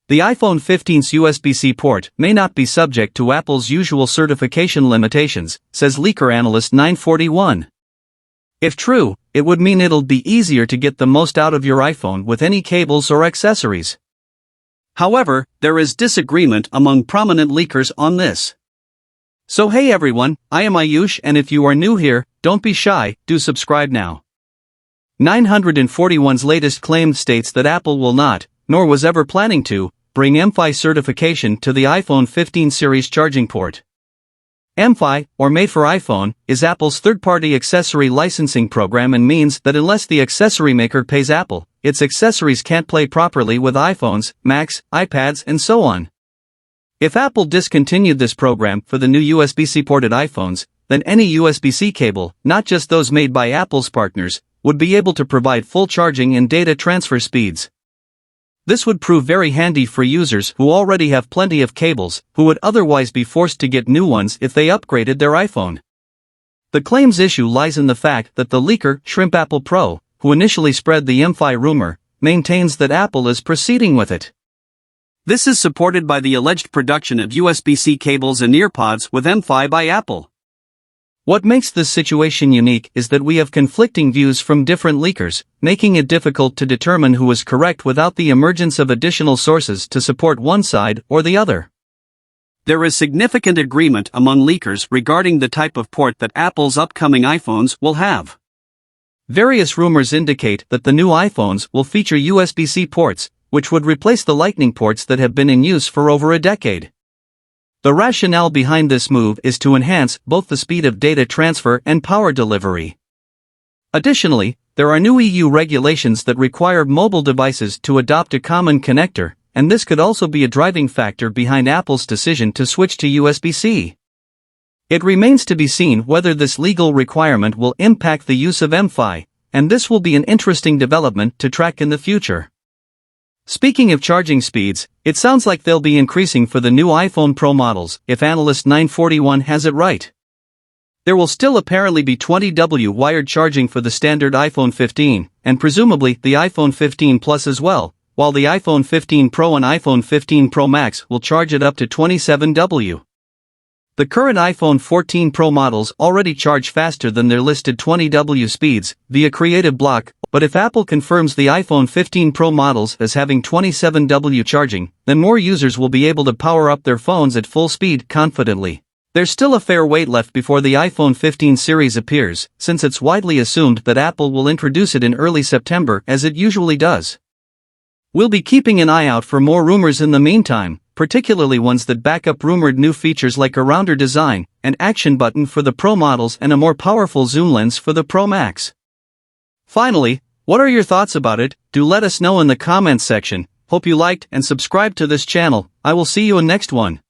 The iPhone 15's USB-C port may not be subject to Apple's usual certification limitations, says leaker analyst 941. If true, it would mean it'll be easier to get the most out of your iPhone with any cables or accessories. However, there is disagreement among prominent leakers on this. So hey everyone, I am Ayush, and if you are new here, don't be shy, do subscribe now. 941's latest claim states that Apple will not, nor was ever planning to, bring MFi certification to the iPhone 15 series charging port. MFi, or Made for iPhone, is Apple's third-party accessory licensing program and means that unless the accessory maker pays Apple, its accessories can't play properly with iPhones, Macs, iPads, and so on. If Apple discontinued this program for the new USB-C ported iPhones, then any USB-C cable, not just those made by Apple's partners, would be able to provide full charging and data transfer speeds. This would prove very handy for users who already have plenty of cables, who would otherwise be forced to get new ones if they upgraded their iPhone. The claim's issue lies in the fact that the leaker, Shrimp Apple Pro, who initially spread the MFi rumor, maintains that Apple is proceeding with it. This is supported by the alleged production of USB-C cables and earpods with MFi by Apple. What makes this situation unique is that we have conflicting views from different leakers, making it difficult to determine who is correct without the emergence of additional sources to support one side or the other. There is significant agreement among leakers regarding the type of port that Apple's upcoming iPhones will have. Various rumors indicate that the new iPhones will feature USB-C ports, which would replace the Lightning ports that have been in use for over a decade. The rationale behind this move is to enhance both the speed of data transfer and power delivery. Additionally, there are new EU regulations that require mobile devices to adopt a common connector, and this could also be a driving factor behind Apple's decision to switch to USB-C. It remains to be seen whether this legal requirement will impact the use of MFi, and this will be an interesting development to track in the future. Speaking of charging speeds, it sounds like they'll be increasing for the new iPhone Pro models, if analyst 941 has it right. There will still apparently be 20W wired charging for the standard iPhone 15, and presumably the iPhone 15 Plus as well, while the iPhone 15 Pro and iPhone 15 Pro Max will charge it up to 27W. The current iPhone 14 Pro models already charge faster than their listed 20W speeds via Creative Block, but if Apple confirms the iPhone 15 Pro models as having 27W charging, then more users will be able to power up their phones at full speed confidently. There's still a fair wait left before the iPhone 15 series appears, since it's widely assumed that Apple will introduce it in early September as it usually does. We'll be keeping an eye out for more rumors in the meantime, particularly ones that back up rumored new features like a rounder design, an action button for the Pro models, and a more powerful zoom lens for the Pro Max. Finally, what are your thoughts about it? Do let us know in the comments section. Hope you liked and subscribed to this channel. I will see you in next one.